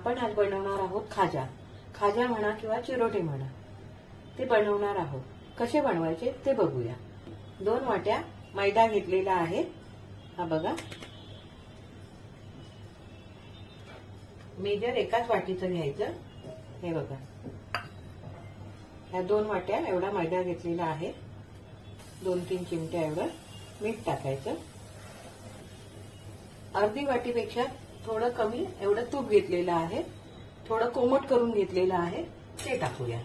आपण आज बनवणार आहोत खाजा. खाजा म्हणा किंवा चिरोटे म्हणा, ते बनवणार आहोत. कसे बनवायचे ते बघूया. 2 वाट्या मैदा घेतलेला आहे. हा बघा, मेजर एकाच वाटीचं घ्यायचं. हे बघा, ह्या 2 वाट्या एवढा मैदा घेतलेला आहे. 2-3 चिमट्या एवढं मीठ टाकायचं. अर्धी वाटीपेक्षा थोडं कमी एवढं तूप घेतलेलं आहे. थोडं कोमट करून घेतलेलं आहे, ते टाकूया.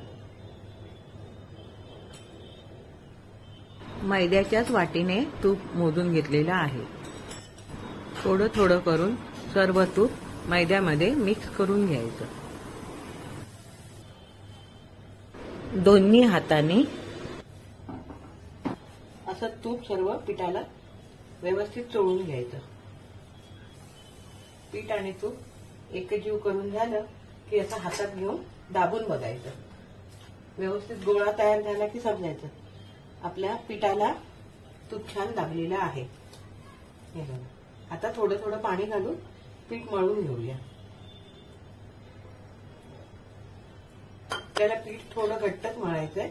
मैद्याच्याच वाटीने तूप मोजून घेतलेलं आहे. थोडं थोडं करून सर्व तूप मैद्यामध्ये मिक्स करून घ्यायचं. दोन्ही हाताने असं तूप सर्व पिठाला व्यवस्थित चोळून घ्यायचं. पीठ आणि तूप एकजीव करून झालं की असं हातात घेऊन दाबून बघायचं. व्यवस्थित गोळा तयार झाला की समजायचं आपल्या पिठाला तूप छान दाबलेलं आहे. हे बघा, आता थोडं थोडं पाणी घालून पीठ मळून घेऊया. त्याला पीठ थोडं घट्टच मळायचंय.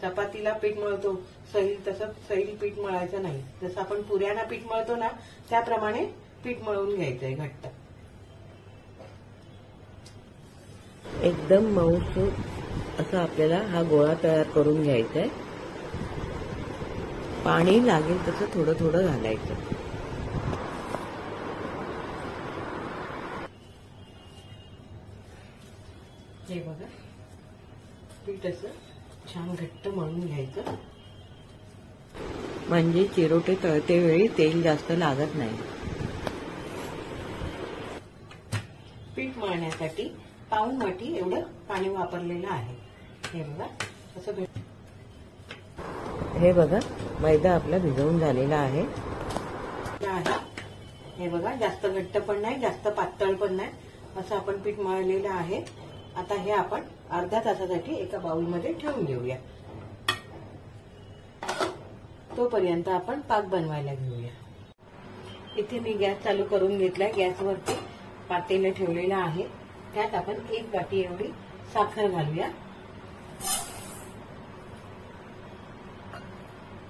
चपातीला पीठ मळतो सैल, तसं सैल पीठ मळायचं नाही. जसं आपण पुऱ्यांना पीठ मळतो ना, त्याप्रमाणे पीठ मळून घ्यायचंय घट्ट. एकदम मऊसूत असं आपल्याला हा गोळा तयार करून घ्यायचा आहे. पाणी लागेल तसं थोडं थोडं घालायचं. हे बघा, पीठ असं छान घट्ट मळून घ्यायचं, म्हणजे चिरोटे तळते वेळी तेल जास्त लागत नाही. पीठ मळण्यासाठी पाऊण वाटी एवढं पाणी वापरलेलं आहे. हे बघा, असं हे बघा, मैदा आपला भिजवून झालेला आहे. हे बघा, जास्त घट्ट पण नाही, जास्त पातळ पण नाही, असं आपण पीठ मळलेलं आहे. आता हे आपण अर्ध्या तासासाठी एका बाउलमध्ये ठेवून घेऊया. तोपर्यंत आपण पाक बनवायला घेऊया. इथे मी गॅस चालू करून घेतलाय. गॅसवरती पातेलं ठेवलेलं आहे. त्यात आपण 1 वाटी एवढी साखर घालूया.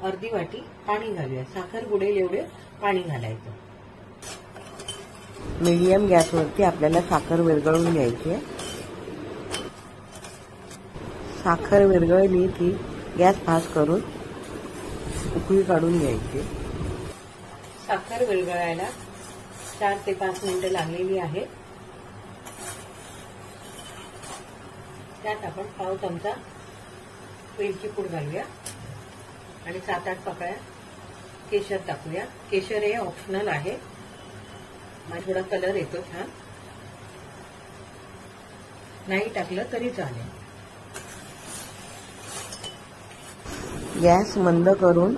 अर्धी वाटी पाणी घालूया. साखर बुडेल एवढे पाणी घालायचं. मीडियम गॅसवरती आपल्याला साखर विरघळून घ्यायची आहे. साखर विरघळली की गॅस फास्ट करून उकळी काढून घ्यायची. साखर विरघळायला 4 ते 5 मिनिटं लागलेली आहे. त्यात आपण पाव चमचा वेलची पूड घालूया आणि 7-8 पाकळ्या केशर टाकूया. केशर हे ऑप्शनल आहे, माझा थोडा कलर येतो छान. नाही टाकलं तरी चालेल. गॅस मंद करून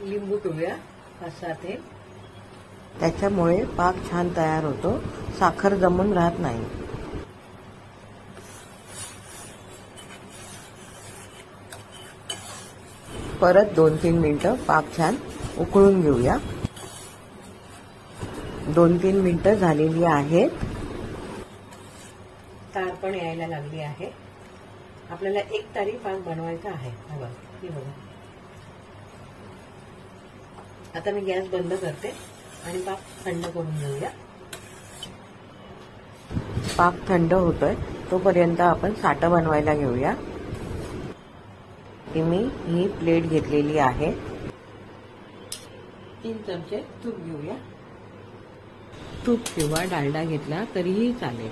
लिंबू पिळूया 5-6 थेंब. त्याच्यामुळे पाक छान तयार होतो, साखर जमून राहत नाही. परत 2-3 मिनिटं पाक छान उकळून घेऊया. 2-3 मिनिटं झालेली आहेत. तार पण यायला लागली आहे. आपल्याला 1 तारी पाक बनवायचा आहे. बघा, आता मी गॅस बंद करते आणि पाक थंड करून घेऊया. पाक थंड होतोय तोपर्यंत आपण साठं बनवायला घेऊया. मी ही प्लेट घेतलेली आहे. 3 चमचे तूप घेऊया. तूप किंवा डालडा घेतला तरीही चालेल.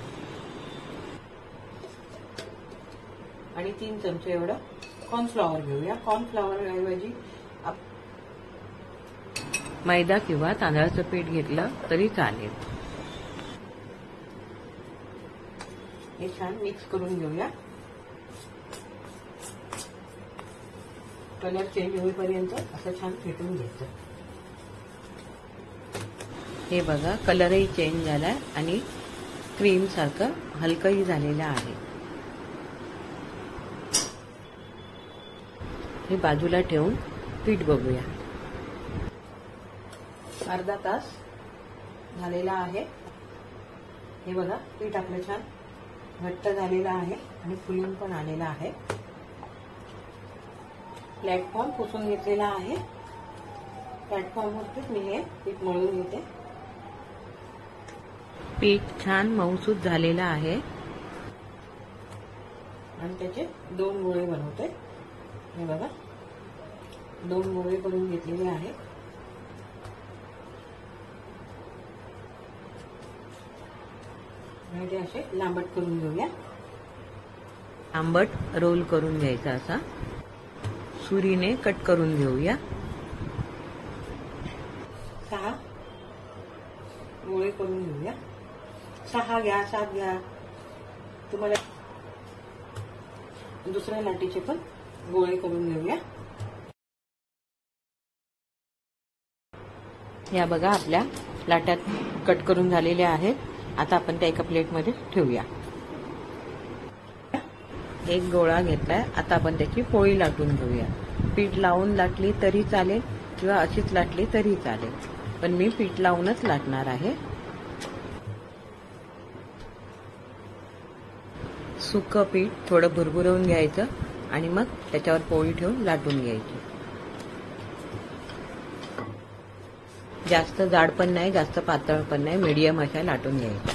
आणि 3 चमचे एवढं कॉर्नफ्लॉवर घेऊया. कॉर्नफ्लॉवर ऐवजी मैदा किंवा तांदळाचं पीठ घेतलं तरी चालेल. हे छान मिक्स करून घेऊया. कलर चेंज होईपर्यंत असं छान फेटून घ्यायचं. हे बघा, कलरही चेंज झालाय आणि क्रीम सारखं हलकंही झालेलं आहे. हे बाजूला ठेवून पीठ बघूया. अर्धा तास झालेला आहे। हे बघा पीठ आपलं छान घट्ट झालेलं आहे आणि फुलून पण आलेला आहे। प्लॅटफॉर्म पुसून घेतलेला आहे। प्लॅटफॉर्मवरतीच मी हे पीठ मळून घेते। पीठ छान मऊसूत झालेलं आहे आणि त्याचे 2 गोळे बनवते। हे बघा 2 गोळे करून घेतलेले आहे। ते असे लांबट करून घेऊया। लांबट रोल करून घ्यायचा, असा सुरीने कट करून घेऊया। 6 गोळे करून घेऊया। 6 घ्या, 7 घ्या, तुम्हाला दुसऱ्या लाटीचे पण गोळे करून घेऊया। या बघा आपल्या लाट्यात कट करून झालेल्या आहेत। आता आपण त्या एका प्लेटमध्ये ठेवूया। एक गोळा घेतलाय, आता आपण त्याची पोळी लाटून घेऊया। पीठ लावून लाटली तरी चालेल किंवा अशीच लाटली तरी चालेल, पण मी पीठ लावूनच लाटणार आहे। सुकं पीठ थोडं भुरभुरवून घ्यायचं आणि मग त्याच्यावर पोळी ठेवून लाटून घ्यायची। जास्त जाड पण नाही, जास्त पातळ पण नाही, मीडियम अशा लाटून घ्यायच्या।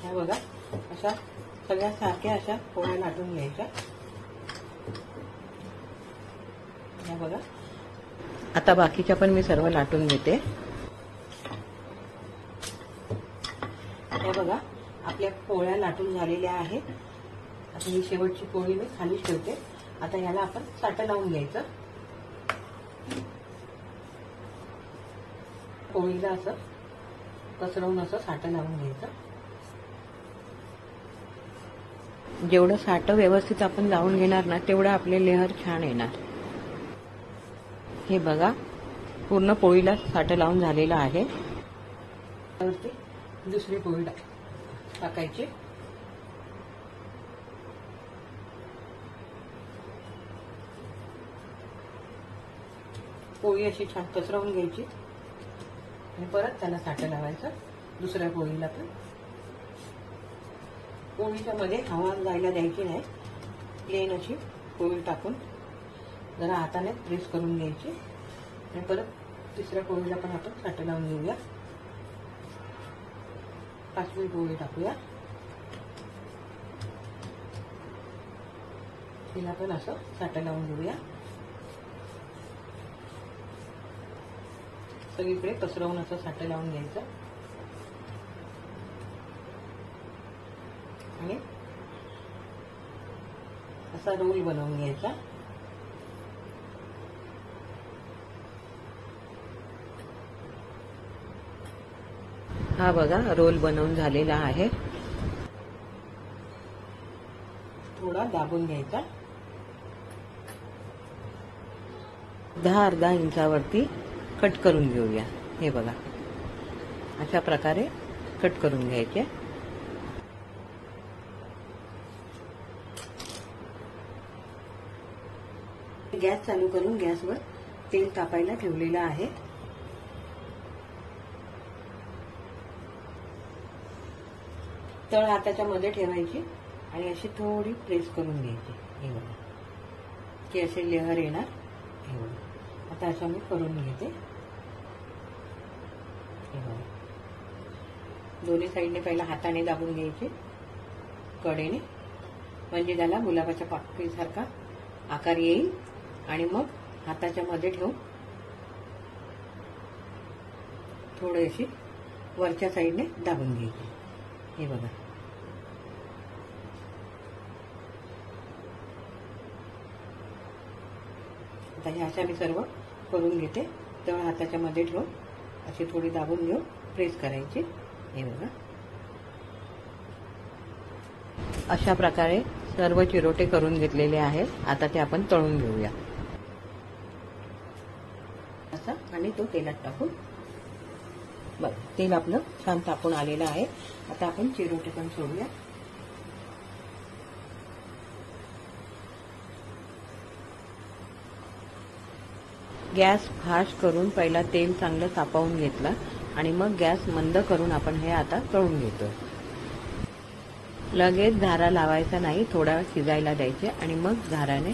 हे बघा अशा सगळ्या सारख्या अशा पोळ्या लाटून घ्यायच्या। हे बघा आता बाकीच्या पण मी सर्व लाटून घेते। हे बघा आपल्या पोळ्या लाटून झालेल्या आहेत। आता ही शेवटची पोळी मी खाली ठेवते। आता याला आपण साठं लावून घ्यायचं। पोळीला असं पसरवून असं साठं लावून घ्यायचं। जेवढं साठं व्यवस्थित आपण लावून घेणार ना तेवढं आपले लेहर छान येणार। हे बघा पूर्ण पोळीला साठं लावून झालेलं आहे। त्यावरती दुसरी पोळी टाकायची। पोळी अशी छान पसरवून घ्यायची आणि परत त्याला साठं लावायचं दुसऱ्या पोळीला पण। पोळीच्या मध्ये हवा जायला द्यायची नाही, प्लेन अशी पोळी टाकून जरा हाताने प्रेस करून घ्यायची आणि परत तिसऱ्या पोळीला पण आपण साठं लावून घेऊया। 5वी पोळी टाकूया, तिला पण असं साठं लावून घेऊया। सगळीकडे पसरवून असं साठं लावून घ्यायचं आणि असा रोल बनवून घ्यायचा। हा बघा रोल बनवून झालेला आहे। थोडा दाबून घ्यायचा। 10-अर्धा इंचावरती कट करून घेऊया। हे बघा अशा प्रकारे कट करून घ्यायचे। गॅस चालू करून गॅसवर तेल तापायला ठेवलेलं आहे। तळ हाताच्या मध्ये ठेवायची आणि अशी थोडी प्रेस करून घ्यायची। हे बघा की असे लेहर येणार। हे बघा आता असं मी करून घेते। हे बघा दोन्ही साईडने पहिला हाताने दाबून घ्यायचे कडेने, म्हणजे त्याला गुलाबाच्या पाकळीसारखा आकार येईल आणि मग हाताच्या मध्ये ठेवून थोडी अशी वरच्या साईडने दाबून घ्यायची। हे बघा आता हे अशा मी सर्व करून घेते। तळ हाताच्या मध्ये ठेवून अशी थोडी दाबून घेऊन प्रेस करायची। हे बघा अशा प्रकारे सर्व चिरोटे करून घेतलेले आहेत। आता ते आपण तळून घेऊया असं, आणि तो तेलात टाकून बघ तेल आपलं छान तापून आलेलं आहे। आता आपण चिरोटे पण सोडूया। गॅस फास्ट करून पहिला तेल चांगलं तापवून घेतलं आणि मग गॅस मंद करून आपण हे आता तळून घेतो. लगेच झारा लावायचा नाही, थोडा शिजायला द्यायचे आणि मग झाराने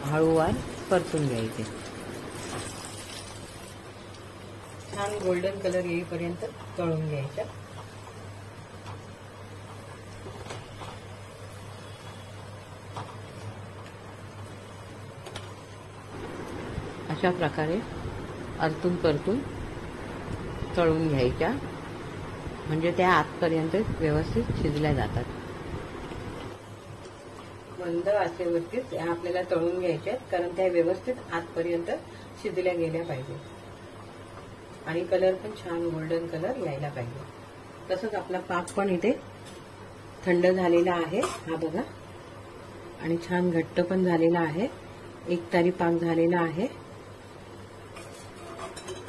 हळूवार परतून घ्यायचे. छान गोल्डन कलर येईपर्यंत तळून घ्यायचा. अशा प्रकारे आतून परतून तळून घ्यायच्या, म्हणजे त्या आतपर्यंत व्यवस्थित शिजल्या जातात. मंद आचेवरतीच आपल्याला तळून घ्यायच्या, कारण त्या व्यवस्थित आतपर्यंत शिजल्या गेल्या पाहिजे आणि कलर पण छान गोल्डन कलर यायला पाहिजे. तसंच आपला पाक पण इथे थंड झालेला आहे, हा बघा, आणि छान घट्ट पण झालेला आहे. एकतारी पाक झालेला आहे.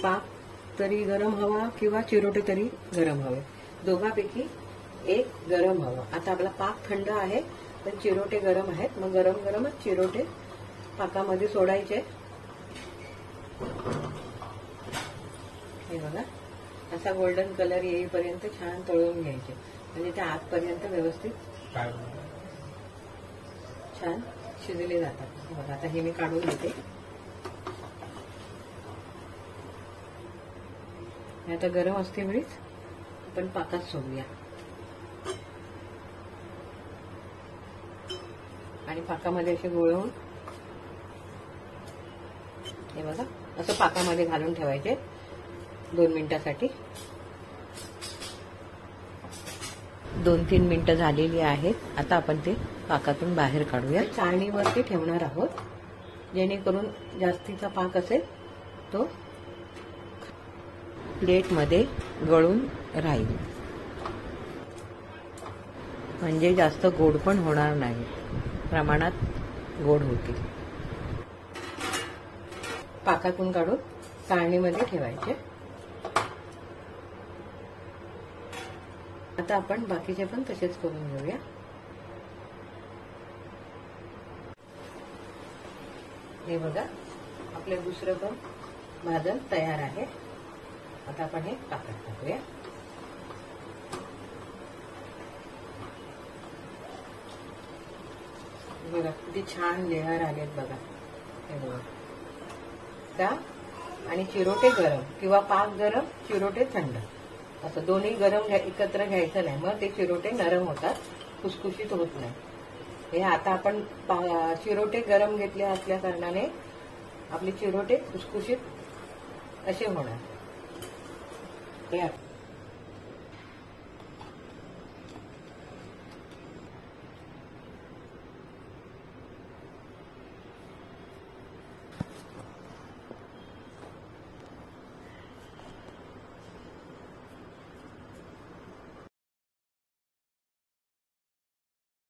पाक तरी गरम हवा किंवा चिरोटे तरी गरम हवे, दोघांपैकी एक गरम हवा. आता आपला पाक थंड आहे पण चिरोटे गरम आहेत, मग गरम गरमच चिरोटे पाकामध्ये सोडायचे. हे बघा, असा गोल्डन कलर येईपर्यंत छान तळून घ्यायचे, म्हणजे त्या आतपर्यंत व्यवस्थित छान शिजले जातात. बघा, आता हे मी काढून घेते. आता गरम असते वेळीच आपण पाकात सोडूया आणि पाकामध्ये असे गोळवून हे बघा असं पाकामध्ये घालून ठेवायचे 2 मिनिटासाठी. 2-3 मिनिटं झालेली आहेत. आता आपण ते पाकातून बाहेर काढूया. चाळणीवरती ठेवणार आहोत, जेणेकरून जास्तीचा पाक असेल तो प्लेटमध्ये गळून राहील, म्हणजे जास्त गोड पण होणार नाही, प्रमाणात गोड होतील. पाकातून काढून चाळणीमध्ये ठेवायचे. आता आपण बाकीचे पण तसेच करून घेऊया. हे बघा, आपलं दुसरं पण भाजण तयार आहे. आता आपण हे पाकात टाकूया. बघा किती छान लेयर आलेत बघा. हे बघा का, आणि चिरोटे गरम किंवा पाक गरम, चिरोटे थंड, असं दोन्ही गरम एकत्र घ्यायचं नाही, मग ते चिरोटे नरम होतात, खुसखुशीत होत नाही. हे आता आपण चिरोटे गरम घेतले असल्या कारणाने आपले चिरोटे खुसखुशीत असे होणार.